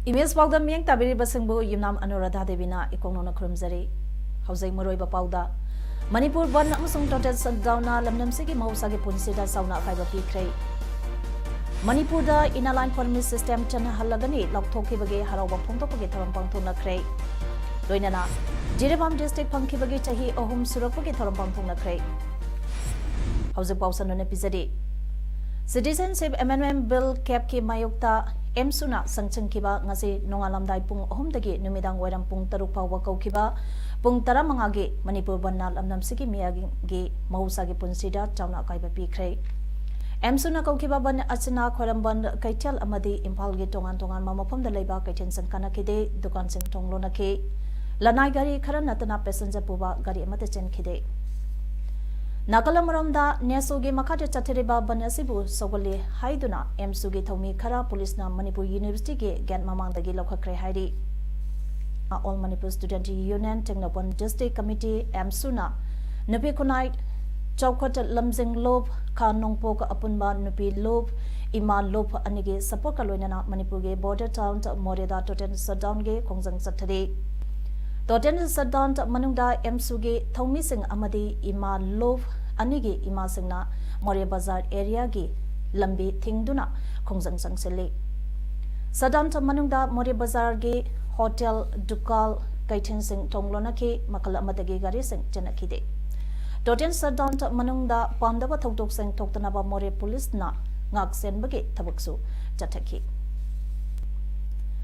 Imes Paodam Yang Tabiri Basingbu Yumnam Anuradha Devina Ikonona Krumzari Housing Muroi Pauda Manipur Ban Amusung Totet Sadauna Lamnam Sigi Mausagi Punsida Sauna Fiber Pikray Manipur da Inaline Permit System Chana Halagani Loktoki Bagi Harawa Pongtopagi Tarampangtuna Kray Doinana Jiribam District Pankibagi Chahi Ohum Surapagi Tarampangtuna Kray Housing Pausan on Episode Citizenship Amendment Bill Kepki Mayukta Emsuna Sangchang Kiba Ngasi Nongalamdai Pung Ohumdagi Numidang Wedam Pung Taruk Pawa Kiba Pung Taramangagi Manipur Banal Amnam Siki Miyagi Mahusagi Punsida Tauna Kaiba Pikray Emsuna Kiba Ban Achana Kwaramban Kaitel Amadi Impalgi Tongan Tongan Mamapam the Leba Kaitin Sankana Kide Dukan Sing Tonglona Ke Lanai Gari Karanatana Passenger Puba Gari Amatachen Kide Nakalamuramda Nesugi Makata Chatiriba Banasibu Sogoli Haiduna Emsugi Tomi Kara Police na Manipur University ge Gan Mamang the Giloka Kre Haidi All Manipur Student Union Tengnapon District Committee Emsuna Nupi Kunait Chowkot Lamzing Lob Kanongpok Apunba Nupi Lob Ima Lob Anigi Sapoka Loinana Manipur ge Border Town Morida Toten Sadown ge Kongzang Satari Toten Sadown Manungda Emsugi Thomi Sing Amadi Ima Lob Anigi Ima Singna Moria Bazar area gi Lambi Thingduna Kongzang Sangseli Sadown Manungda Moria Bazar gi Hotel Dukal Kaitin Sing Tonglona ki Makala Amadagi Gari Sing Janakide Toten Sadown Manungda Pandava Toktok Sing Toktanaba Moria Police na Ngak Sen Bagi Tabuksu Jataki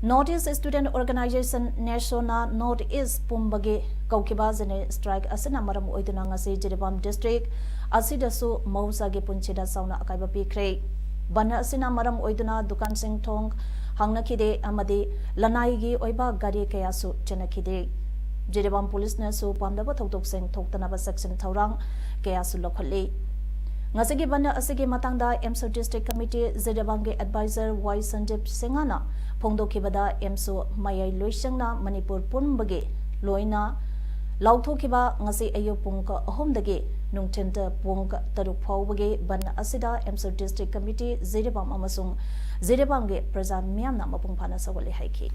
Northeast Student Organization National Northeast Pumbagi Kaukiba Zene Strike Asina Maram Oiduna Ngasi Jiribam District Asidasu Mausagi Punchida Sauna Akaiba Pikray Bana Asina Maram Oiduna Dukan Sing Tong Hangnakide Amadi Lanaigi Oiba Gari Kayasu Janakide Jiribam Police Nasu Pandaba Toktok Sing Toktanaba Section Taurang Kayasu Lokali Ngasigi Bana Asigi Matangda Emso District Committee Zidabangi Advisor Y Sanjib Singana Pongdo Kibada Emso Mayay Luishangna Manipur Punbagi Loina Lauto Kiba Ngasi Ayo Pungka Ahomdagi Nungtinta Pungka Taruk Paubagi Bana Asida Emso District Committee Zidabam Amasung Zidabangi Praza Miamna Mapungpana Sawali Haiki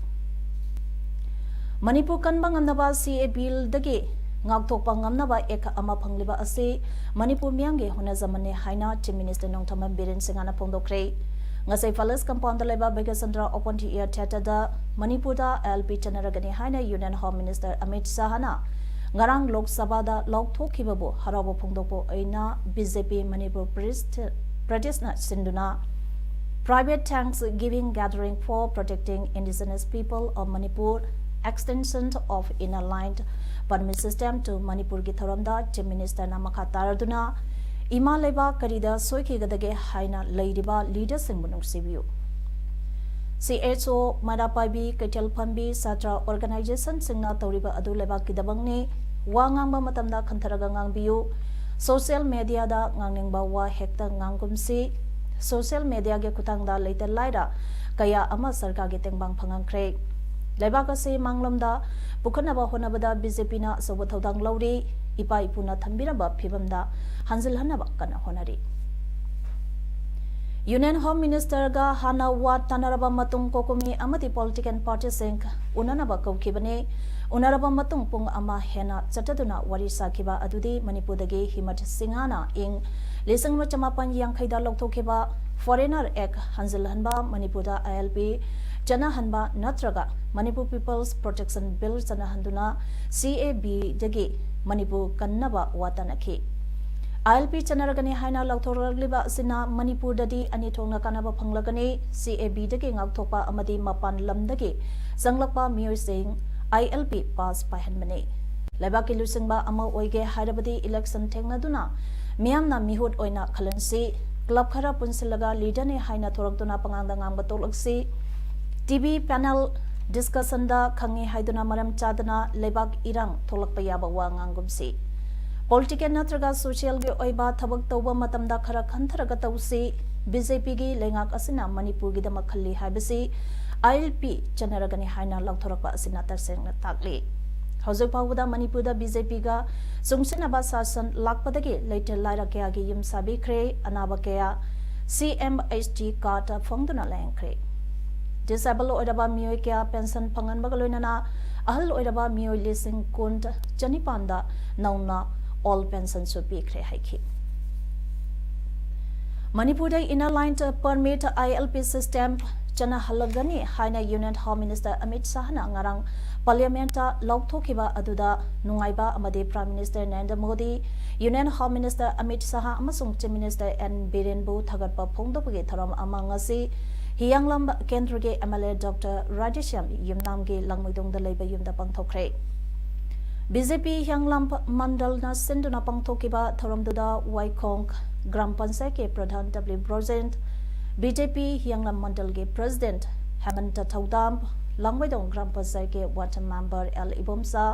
Manipur Kanbang Amnaba CA Bill Dagi Ngaktopa Ngamnaba Eka Ama Pangliba Asi Manipur Miangi Honazamane Haina Chief Minister Nongtama Birin Singana Pongdokre Ngasai Falas Compound Leba Begasandra Open to Ear Tata da Manipur da LP Chanaragani Haina Union Home Minister Amit Sahana Ngarang Lok Sabada Lok Tokibabu Harabo Pongdopo Aina BJP Manipur Pratisna Sinduna Private Thanksgiving Gathering for Protecting Indigenous People of Manipur Extension of Inner-Lined Permit System to Manipur Githaramda Chief Minister Namaka Taraduna Ima Leba Karida Soiki Gadage Haina Ladiba Leaders in Bunung Sibiu CHO Madapabi Ketel Pambi Satra Organization Singna Toriba Adu Leba Kidabangni Wangamba Matamda Kantaragangang Biu Social Media da Ngangning Bawa Hekta Ngangkumsi Social Media ge Kutangda Later Laida Kaya Ama Sarka Gitingbang Pangangkre Lebakasi Manglamda Bukanaba Honabada BJP na Sobatodang Lauri Ipa Ipuna Thambiraba Pibamda Hanzil Hanaba Kana Honari Union Home Minister ga Hana Wat Tanaraba Matung Kokumi Amati Political Party Sink Unanaba Kokibane Unaraba Matung Pung Ama Hena Chataduna Warisa Kiba Adudi Manipudagi Himat Singhana Ing Lisang Machamapan Yang Kaida Loktokiba Foreigner Ek Hanzil Hanba Manipuda ILP Jana Hanba Natraga Manipur People's Protection Bill Jana Handuna CAB Dagi Manipur Kannaba Watanaki ILP Chanaragani Haina Lautoriba Sina Manipur Dadi Anitona Kanaba Panglagani CAB Dagi Ngaktopa Amadi Mapan Lamdagi Zanglapa Mio Singh ILP Pass Pahanmane Labaki Lusingba Ama Oige Hyderabadi Election Tengnaduna Miamna Mihut Oina Kalansi Club Khara Punsilaga Leader ne Haina Torabtuna Pangandangam Batolaksi TV panel discussion da khangi haiduna maram chadana lebak irang tholakpa yaba wa ngangumsi political natraga social ge oiba thabak tawba matamda khara khantharaga tawsi BJP gi lengak asina Manipur gi dama khalli haibasi ILP chanaragani haina lauthorapa asina tarseng na takli haujo pawda Manipur da BJP ga sungsinaba sasan lakpadagi later laira kya gi yum sabi khre anaba kya CMHT card phongduna lengkre disable oidaba mioi kya pension phangan bagaloinana ahal oidaba mioi lising kunt chanipanda nauna all pension su pi khre haiki Manipur da inner line to permit ILP system chana halagani haina Union Home Minister Amit Shah na ngarang Parliament ta lauthokiba aduda nungaiba amade Prime Minister Narendra Modi Union Home Minister Amit Shah amasung Chief Minister N Biren bu thagatpa phongdopagi tharam amangasi Hiyanglam Kendra ge MLA Dr. Rajesham Yumnam ge langmidong da leiba yumda pangthokre BJP Hiyanglam Mandal na senduna pangthokiba tharamduda Waikong Gram Panchayat ke Pradhan W Brojent BJP Hiyanglam Mandal ge President Hemanta Paodam langmidong Gram Panchayat ke Ward Member L Ibomsa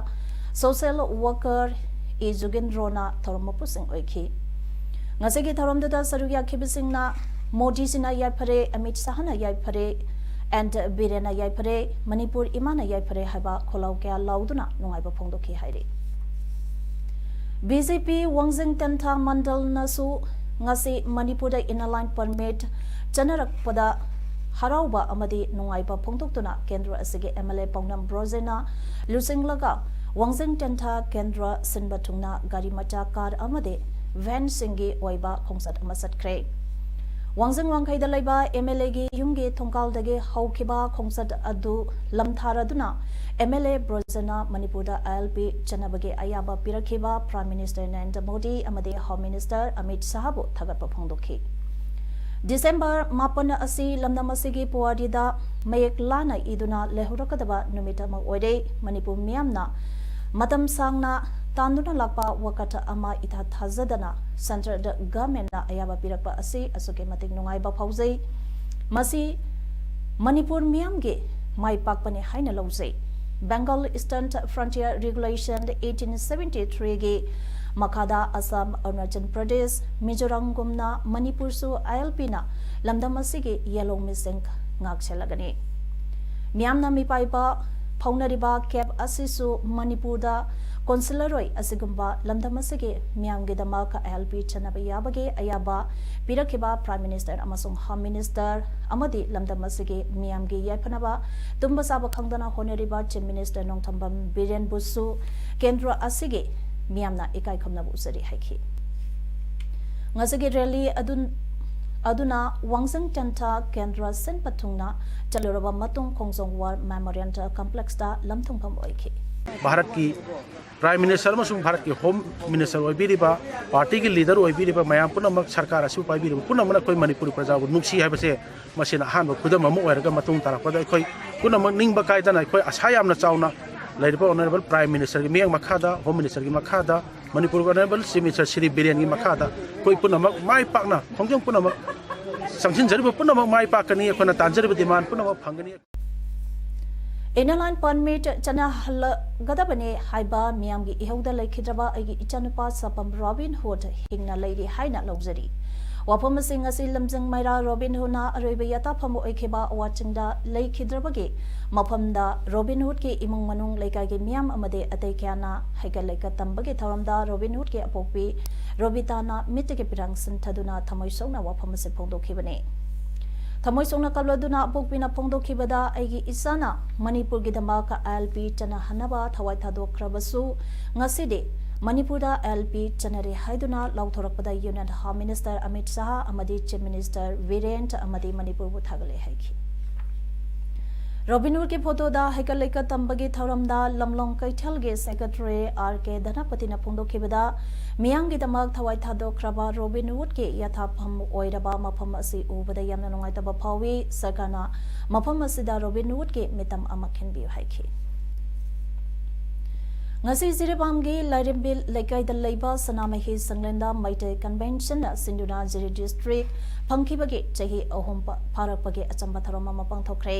Social Worker E Jugendrona tharamapusing oikhi ngasegi tharamduda sarugya khibisingna Modi sina yai phare Amit Shah na yai phare and Birena yai phare Manipur imana yai phare haba kholau kya lauduna nungai ba phongdokhi haire BJP Wangjing Tentha Mandal nasu ngasi Manipur da inalign permit chanarak pada harauba amadi nungai ba phongdoktuna kendra asige MLA Paodam Brojena lusinglaga Wangjing Tentha kendra sinbathungna gari macha car amade van singi oiba khongsat amasat kre Wangjing Wangkai da laiba MLA gi yumge thongkal dage haukiba khongsat adu lamtharaduna MLA Brojana Manipur da ILP chanabage ayaba pirakhiba Prime Minister Narendra Modi amade Home Minister Amit Shah bu thagatpa phongdokhi December 9 asi lamnam asigi puwadi da mayek lana iduna lehurakadaba numita ma oide Manipur miyamna matam sangna Tanduna lakpa wakata ama ita thazadana Central Government na ayaba pirakpa asi asuke mating nungai ba phauzai masi Manipur miyam ge mai pakpane haina lawzai Bengal Eastern Frontier Regulation 1873 ge makada Assam Arunachal Pradesh Mizoram gumna Manipur su ILP na lamdam asigi yellow missing ngakchelagani miyamna mipaiba phaunariba cap asisu Manipur da Consularoi asigumba lamdamasige miyamge damaka ILP chanaba yabage ayaba pirakhiba Prime Minister amasung Home Minister amadi lamdamasige miyamge yaipanaba tumba saba khangdana honeriba Chief Minister Nongthambam Biren Busu Kendra asige miyamna ikai khamnabu usari haiki ngasige rally aduna Wangjing Tentha Kendra sen pathungna chaluraba matung Khongjong War Memorial Complex da lamthungpham oiki Bharat की prime minister Bharat की home minister party की leader ma'am Poonam सरकार पाइब पुनम अखोई मनपुर प्रजा नुसी है अहम खुदम तारपद अखोई पुनम निंब कायदना अखोई आशा यामना चावना ऑनरेबल प्राइम मिनिस्टर की मियंग मखादा होम मिनिस्टर की मखादा Manipur honourable chief minister Shri Biren की मखादा कोई पुनम माई पाकना खोंजों पुनम संसिनजरिब पुनम माई पाकनी अखोना तांजरिब डिमांड पुनम फंगनी Inaline permit chana gadabane haiba miyamgi ihauda laikhidraba aigi ichanupa sapam Robin Hood hingna leiri haina lawjari wapam sing asi lamjang maira Robin Hood na aroiba yata phamu oikheba awachingda laikhidrabage maphamda Robin Hood ke imung manung laikai ge miyam amade atai kyana haiga laika tambage tharamda Robin Hood ke apokpi Robitana mitige pirang sinthaduna thamoi songna wapam se phongdokhibane Thamoi songna kalwaduna apokpina phongdokhibada aigi isana Manipur gi damaka ILP chana hanaba thawai thadokrabasu ngaside Manipur da ILP chanare haiduna lauthorakpada Union Home Minister Amit Shah amadi Chief Minister Viren amadi Manipur bu thagale haiki Robin Hood ke photo da haikalaika tambagi thoramda lamlong kaithal ge secretary RK Dhanapati na phongdokhibada Miyangi damak thawai thadokraba Robin Hood ke yathafam oiraba mafam asi ubada yamna nungaitaba phawi sarkarna mafam asida Robin Hood ke mitam amakhen bi haiki ngasi Ziribam ge Lairimbil Laikai da Laiba Sanamahi Sanglenda Maitai Convention na Sinduna Ziri District phangkhibage chahi ahum pharakpage achamba tharoma mapang thokre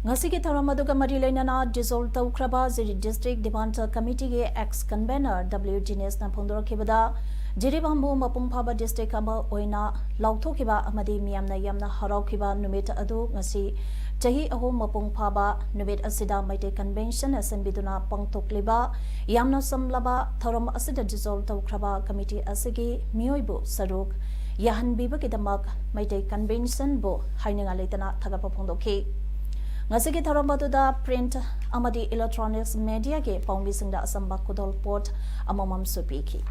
Ngasigi Taramadugam Marilaina dissolved Taukraba Ziri District Devantal Committee ex convener W. Genius Napondora Kibada, Jiribambu Mapungpaba District Amba Oina, Lautokiba Amadi Miamna Yamna Haraukiba Numita Adu Ngasi, Tahi Aho Mapungpaba, Numit Asida Maite Convention, Asembiduna Pangtokliba, Yamna Samlaba, Taram Asida dissolved Taukraba Committee Asigi, Mioibu Saruk, Yahan Biba Kidamak, Maite Convention Bo, Haininga Letana Tagapapondoki. Ngasigi Tarambatuda print amadi electronics media ke paumbisinda asamba kudol port amamam supiki.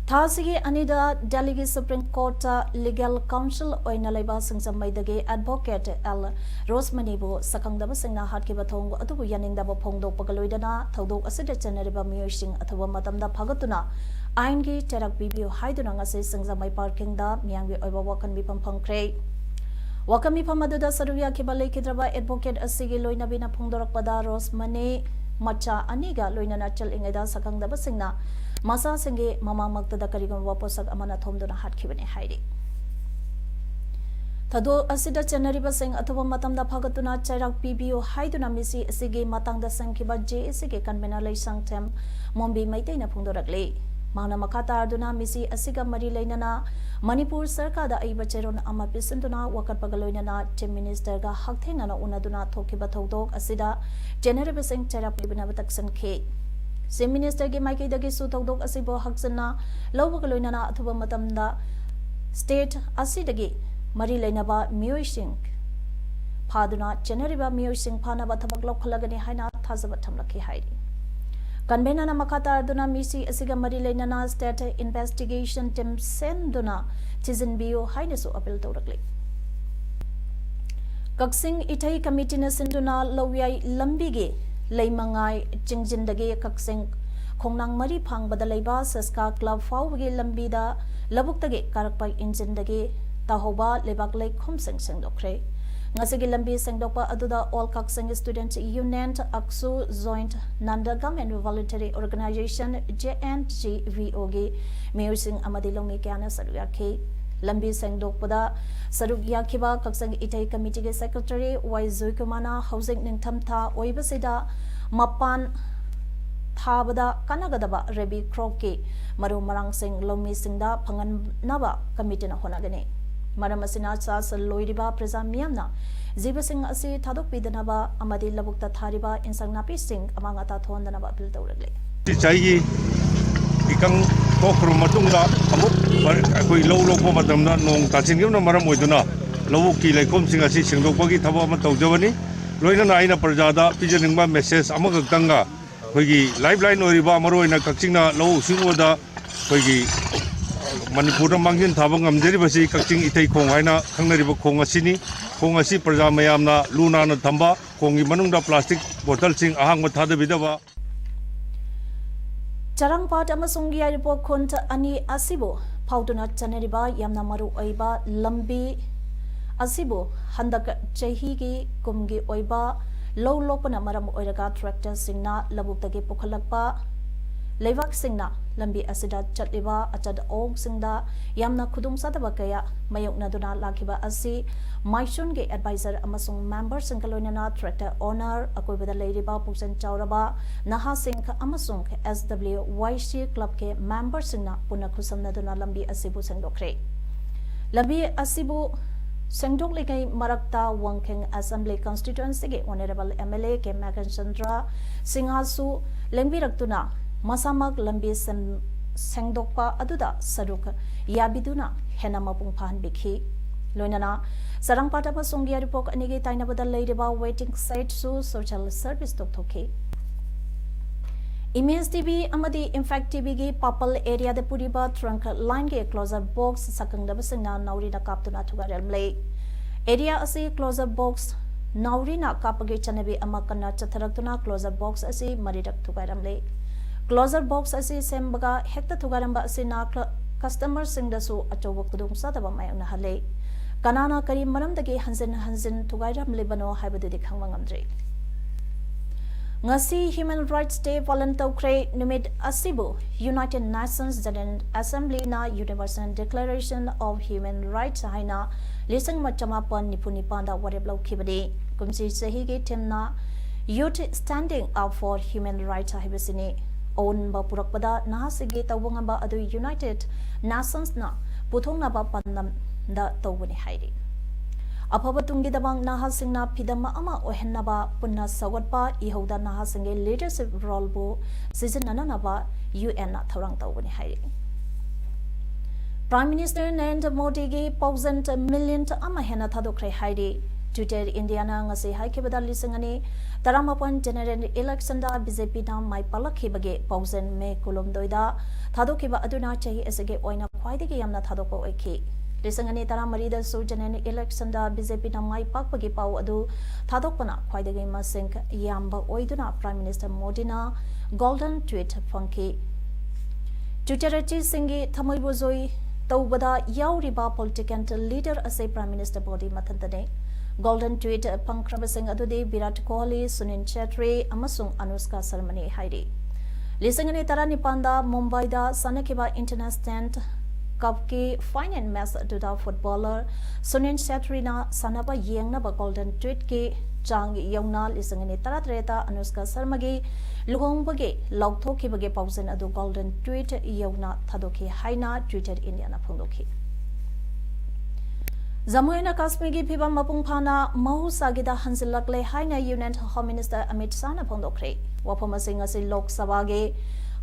Thasigi Anida Delegate Supreme Court Legal Council Oinaleba Singsamadage Advocate L. Rosemanibu Sakangdaba Singna Hatkibatong Atu Yanindaba Pongdo Pagaloidana, Taudo Asida Genereba Mushing Atava Matamda Pagatuna, Aingi Terak Bibu Haidunangase Singsamai Parking da Miangi Obawakan Bipam Pankre. Wakami Pamaduda Saruya Kibale Kidraba Advocate Asigi Loina Bina Pongdorak Pada Rosmane Macha Aniga Loina Nachal Ingeda Sakangdaba Singna Masa Singe Mama Magda Karigan Waposak Amana Tomduna Hatkibane Heidi. Tado Asida Chanariba Sing Atova Matamda Pagatuna Charak PBO Haiduna Misi Asigi Matangda Sankiba J Asigi Kanbenalay Sangtem Mombi Maitena Pongdorakle. Mana Makata Arduna Misi Asiga Mari Lainana Manipur Sarka da Ibacheron Amapisunduna Wakat Pagaloinana Tim Minister ga Haktenana Unaduna Tokiba Todok Asida General Sing Terap Ibinabataksan K. Sim Minister gi Mike Dagi Sutodok Asibo Haksana Lowagaloinana Atuba Matamda State Asidagi Mari Lainaba Muishing Paduna General Muishing Panaba Tabak Kalagani Haina Tazabatam Laki Heidi. Kanbenana Makata Arduna Misi Asiga Marilainana State Investigation Team Senduna Tizin Bio Hainesu Apil Torakli. Kaksing Itai Committee na Sinduna Lawyai Lambigi Laymangai Jingjindagi Kaksing Kongnang Mari Pang Badalaiba Saska Club Fawgi Lambida Labuktagi Karakpai Injindagi Tahoba Lebak Lake Homsing Sengdokre. Ngasigi lambi sengdokpa aduda all kakseng student union aksu joint nanda government voluntary organization JNGVO gi musing amadi lomi kyana saruyaki lambi sengdokpada sarugya kiba kakseng itai committee ge secretary Waizui Kumana housing ningthamtha oibasida mapan thabada kanagadaba rebi kroki maru marang sing lomi singda phangan naba committee na honagani Maramasina Sas Loiriba Prezamiana, Zibasing Asi Tadok Bidanaba, Amadi Labukta Tariba, in Sangnapi Sing, among Ataton than about Piltoragli. Chai Ikang Tokru Matunga, Amuk, low local Madamna, Nong Tatsin Maram Widuna, Lowki like Comsing Asi, Singopagi, Tabamato Giovanni, Loina Naina Prajada, Pigeon messages, Amaka Tanga, Wigi, Liveline Oriba, Maro in a Kaksina, Low Singoda, Wigi. Manipur Mangin Tabangam Derivasi Kaking Ite Kongaina, Kanariba Kongasini, Kongasi Prajamayamna, Luna Tamba, Kongi Manunda plastic bottle sing Ahang Matada Vidava. Charang Pat Amasungi Aripo Kunta Ani Asibo, Pauduna Chaneriba, Yamnamaru Oiba, Lambi Asibo, Handak Chehigi, Kumgi Oiba, Low Lopana Maram Oiraga Tractor Singna, Labutagi Pokalapa, Levak Singna. Lambi Asida Chatliba, Achad Og Singda, Yamna Kudum Sadabakaya, Mayok Naduna Lakiba Asi, Maishunge Advisor Amasung Member Sinkalonana, Tractor Owner, Akoibada Ladyba, Pusan Chauraba, Naha Singh Amasung, SWYC Club Ke Member Singna, Punakusam Naduna Lambi Asibu Sengdokre. Lambi Asibu Sengdok Lake Marakta Wangking Assembly Constituency, Honorable MLA Ke Magan Chandra, Singhasu, Lengviraktuna. Masamak lambi sengdokpa aduda saruk yabiduna hena mapung phan bikhi loinana sarang patapa songya ripok anigi tainabada leiriba waiting site su social service toktoki Image TV amadi Impact TV gi papal area de puriba trunk line ge closer box sakangdaba singna naurina kaptuna thugarelmle area asi closer box naurina kapage chanabi amakana chatharaktuna closer box asi marirak thugarelmle Closer box asi sembaga hekta thugaramba asi na customer singdasu achoba kudung sadaba mayang hale kanana kari maramdagi hanzin thugairam libano haibadu dikhangwa ngamdre ngasi Human Rights Day volunteer kre numit asibu United Nations General Assembly na Universal Declaration of Human Rights haina lisang machamapan nipunipan da warep laukhibani kumsi sahi ge themna youth standing up for human rights hibasini own ba purakpada nahasige tawanga ba adu United Nations na puthongna ba pandam da tawbani hairi Apaba tungi dabang nahasingna pidama ama ohenaba punna sawatpa ihauda nahasinge leadership role bu season nanaba UN na thorang tawbani hairi Prime Minister Narendra Modi gi 1,000 million ama hena thadokre hairi Twitter India na ngasi haikebada lisingani taramapan general election da BJP na mai palakibage 1,000 me kolomdoida thadokiba aduna chahi asage oina khwaidigi yamna thadokpa oiki Lisangani taramari da su general election da BJP na mai pakpagi pau adu thadokpana khwaidagi masing yamba oiduna Prime Minister Modi na golden tweet funky Twitter chi singi thamoi bozoi tawbada yauriba political leader ase Prime Minister Modi mathantane golden tweet pangkraba sing adudi Virat Kohli Sunil Chhetri amasung Anushka Sharma ni hairi Lisangani tarani panda Mumbai da sanakiba international Cup ki final match duda footballer Sunil Chhetri na sanaba yengna ba golden tweet ki chang yongna lisangani taratreta Anushka Sharma gi luhong bage laukthokhi bage pausen adu golden tweet yongna thadoki haina Twitter India na phongdoki Jammu and Kashmir gi phibam mapung phana mahusagi da hansilakle haina Union Home Minister Amit Shah na phongdokre wapama sing asi Lok Sabha ge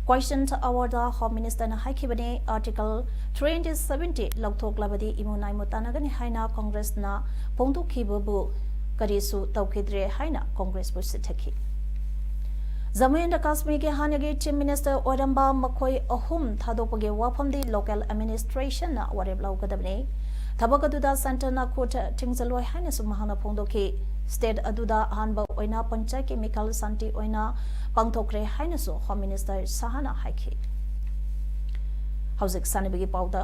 Question hour da Home Minister na haikibani Article 370 Lokthok labadi imunai mutanagani haina Congress na pongdokhibu bu karisu tawkhidre haina Congress bu sithaki Jammu and Kashmir ke hanagi Chief Minister Oramba Makhoi ahum thadopage wafamdi local administration na wareb laugadabni thabagaduda center na court tingzaloi haina sumahana pongdokhi State aduda hanba oina panchayat chemical santi oina pangthokre haina so Home Minister Sahana haiki Hauzik sanibigi pauda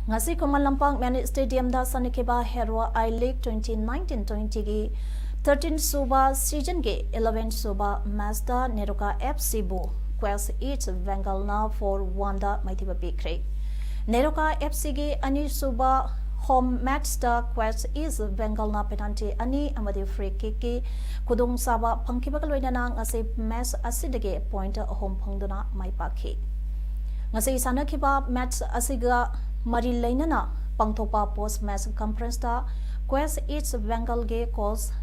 ngasi Komal Lampang Man Stadium da sanikeba Hero I League 2019-20 gi 13 suba season ge 11 suba Mazda Neroka FC bu Quest each Bengal na for Wanda maithiba bikre Neroka FC gi ani suba Home match da Quest is Bengal na penalty ani amadi free kick ki kudung saba phangkiba loina na ngasi match asidage point home phangduna mai pakhi ngasi sanakhiba match asiga mari leinana pangthopa post match conference da Quest is Bengal ge coach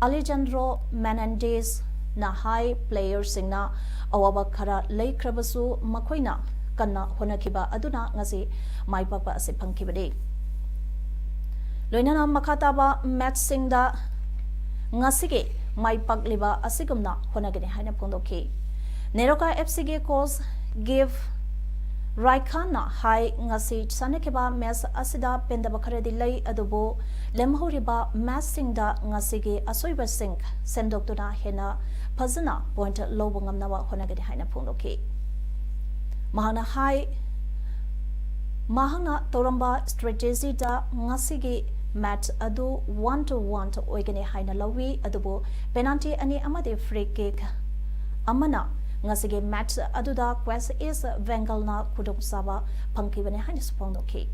Alejandro Menendez na high players singna awaba khara leikhrabasu makhoina kanna honakhiba aduna ngasi mai pakpa ase phangkibade Loinana makataba match singda ngasige mai pakliba asigumna honagani haina pondokhi Neroka FC ge coach give Raikana high ngasi sanakeba match asida pendaba kharedi lei adubo lemhoriba match singda ngasige asoiba sing sendoktuna hena phazana point lobo ngamnawa honagani haina pondokhi Mahana Toramba strategy da ngasigi match adu 1-1 oigane haina lawi adubo penalty ani amade free kick amana ngasige match aduda Quest is Bengal na kudum saba phangkibane haina spongdoki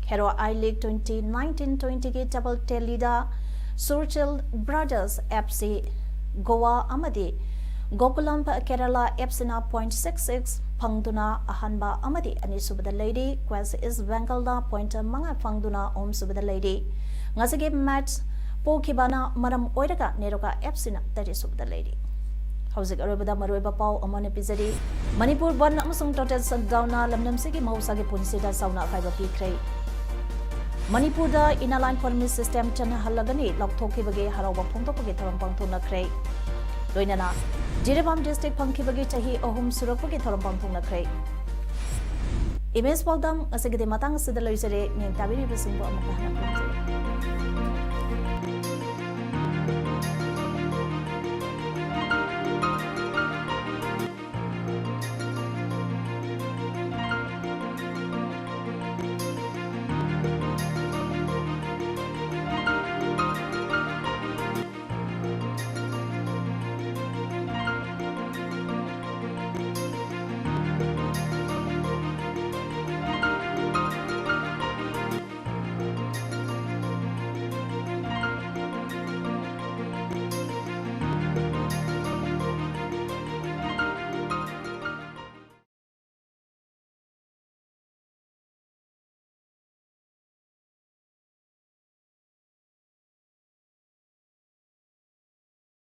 Hero I League 2019-20 ge double telida Surchil Brothers FC Goa amade Gokulam Kerala FC na 0.66 Pangduna ahanba amadi ani subada lady Quest is Bengal na point manga pangduna om subada lady ngasige match pokibana maram oiraga Neroka FC na tari subada lady Hauzik arobada maroiba pau amone pizari Manipur ban amasung total shutdown na lamnam sigi mausage punsida sauna faiba pikrai Manipur da inaline permit system chana halagani lokthokibage harawa phongtokage tharam pangthona krai Loinana Jiribam district phangkibagi chahi ahum surakpagi thoram pangthongna krai Image Paodam asagide matang sida loisare ning tabiri basingbo amaka hana